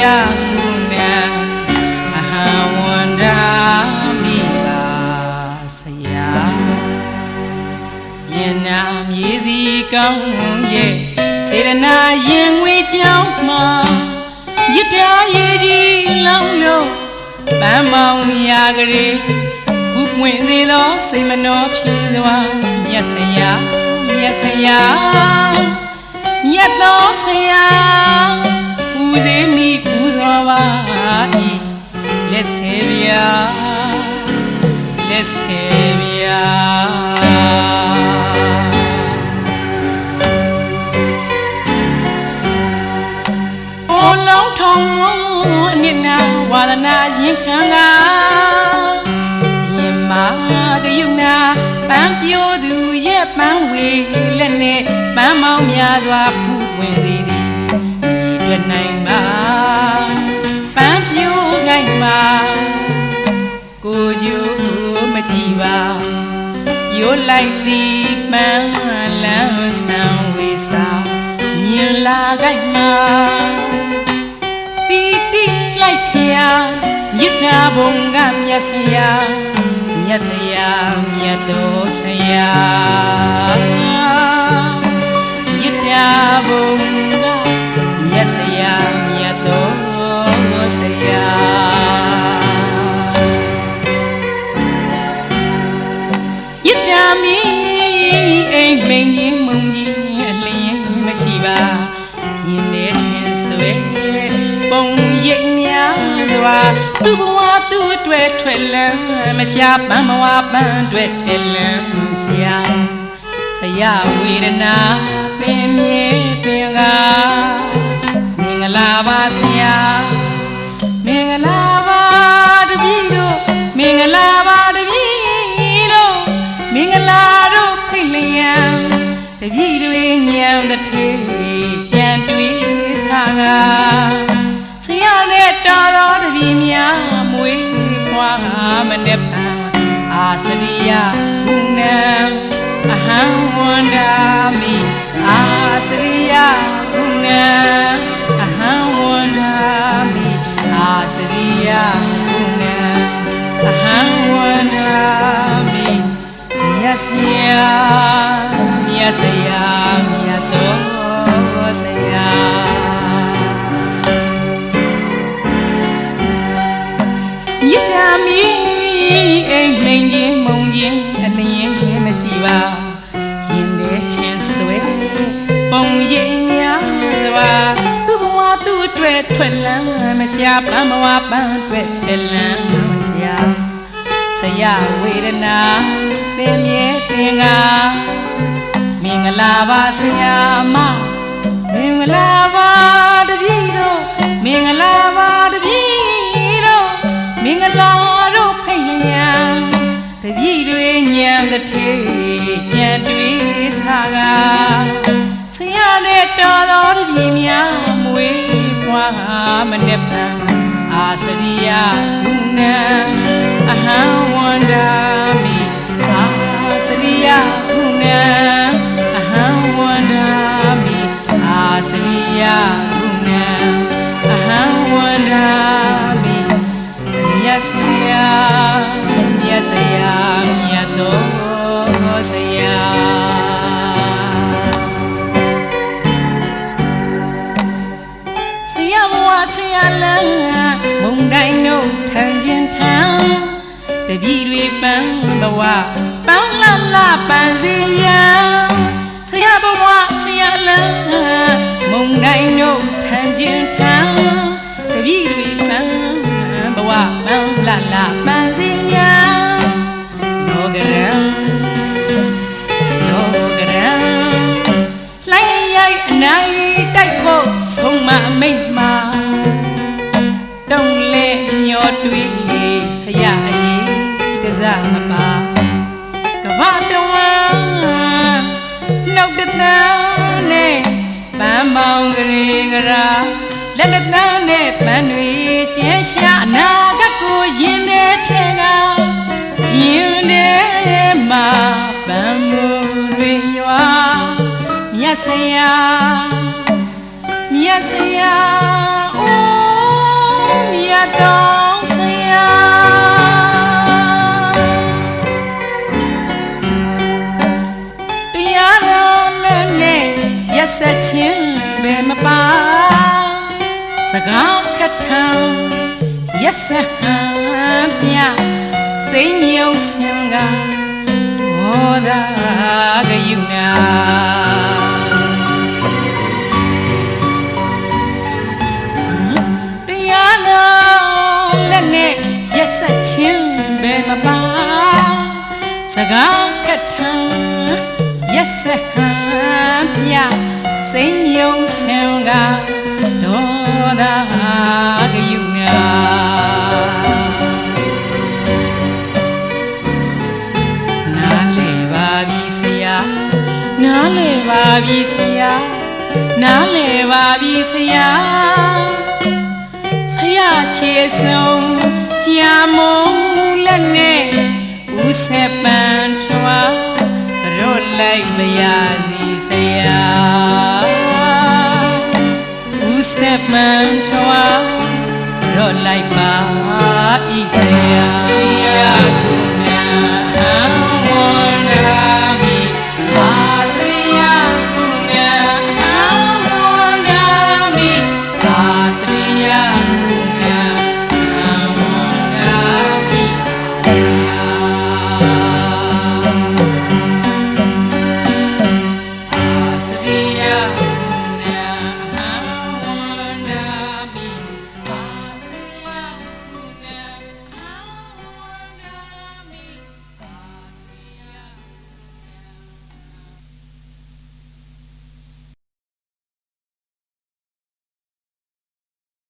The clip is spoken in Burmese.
ya kuna ahawanda mi ba saya Yena miezi kaung ye serana yin we jiao ma yita ye ji long lo ban maung ya gare bu pwin se lo sai mano phi swa myat saya Nyat do saya uze mi kuzawa i let's have ya Oh long thong nit na wadana yin khang ga yin ma ga yu na ban pyo du ye ban we let ne ban maung mya swa phu pwin se di Tuyệtနိုင်မှာပန်းပြိုးငိုက်မှာကိုကျိုးမကြည့်ပါရိုးလိုက်သည်ပန်းလန်းဆန်းဝေစာမြင်လာကြိုက်မှာပီတိလိုက်ဖျားမြစ်တာဘုံကမြတ်စရာမြတ်တော်ဆရာမြစ်တာဘုံကမြတ်တော်ဆရာယတမီအိမ်မင်းကြီးမုံကြီးအလင်းမရှိပါရင်နဲ့ချင်းဆွဲပုံရိပ်များစွာသူ့ဘဝသူ့အတွက်ထွက်လန်းမရှာပန်းမဝပန်းအတွက်တက်လန်းရှာဆရာဝေဒနာပင်မြေပင်ကမင်္ဂလာပါဆရာမင်္ဂလာပါတပည့်တို့မင်္ဂလာပါတပည့်တို့မင်္ဂလာတို့ဖိတ်လျံတပည့်တွေညံတစ်ထေကြံတွေ့စားကဆရာနဲ့တော်တော်တပည့်များမွေးဖွားမနဲ့ပံအာစရိယဘုနံအဟံဝန္ဒာမိအာစရိယဘုနံအဟံဝန္ဒာမိအာစရိယဘုနံအဟံဝန္ဒာမိမြတ်စရာမြတ်တော်ဆရာမြစ်တာမီအိမ်မင်းကြီးမုံကြီးအလင်းမရှိပါရင်တဲ့ချင်းဆွဲပုံရိပ်များစွာသူ့ဘဝသူ့အတွက်ထွက်လန်းမရှာပန်းမဝပန်းအတွက်တက်လန်းမရှာဆရာဝေဒနာသင်မြဲသင်္ကာမင်္ဂလာပါဆရာမမင်္ဂလာပါတပည့်တို့မင်္ဂလာပါတပည့်တို့မင်္ဂလာတို့ဖိတ်လျံတပည့်တွေညံတစ်ထေကြံတွေ့စားကဆရာနဲ့တော်တော်တပည့်များမွေးဖွားမနဲ့ပံအာစရိယဘုနံအဟံဝန္ဒာမိအာစရိယဘုနံအဟံဝန္ဒာမိအာစရိယဘုနံအဟံဝန္ဒာမိမြတ်တော်ဆရာဆရာဘဝဆရာလန်းမုံတိုင်းတို့ထံချင်းထံတပည့်တွေပန်းဘဝပန်းလာပန်းစီရန်ဆရာဘဝဆရာလန်းမုံတိုင်းတို့ထံချင်းထံတပည့်တွေပန်းဘဝပန်းလာပန်းစီရန်လောကရန်လှိုင်းရိုက်အနိုင်တိုက်ဖို့ဆုံးမမိတ်မှာတုံးလဲညောတွေးဆရာအရေးတစားမပါကဘာတော်နှုတ်တသန်းနဲ့ပန်းမောင်ကလေးကရာလက်တသန်းနဲ့ပန်းတွေကျဲရှာအနာဂတ်ကိုရင်ထဲထဲကရင်ထဲမှာပန်းမိုးတွေရွာမြတ်ဆရာအိုး ချင်းပဲမပါစကားခတ်ထံရက်စဟန်ပြစိတ်ညုံစင်ကဒေါသကယူနာတရားနာလက်နဲ့ရက်ဆက်ချင်းပဲမပါစကားခတ်ထံရက်စဟန်ပြစိတ်ညုံစင်ကဒေါသကယူနာနားလေပါပြီဆရာနားလေပါပြီဆရာနားလေပါပြီဆရာဆရာချေဆုံးကြာမုံလက်နဲ့ဦးဆက်ပန်ထွားတို့လိုက်မရစီဆရာဦးဆက်ပန်ထွားတို့လိုက်ပါဤဆရာဆရာကုညာဟံဝန္ဒာမိပါဆရာကုညာဟံဝန္ဒာမိပါဆရာ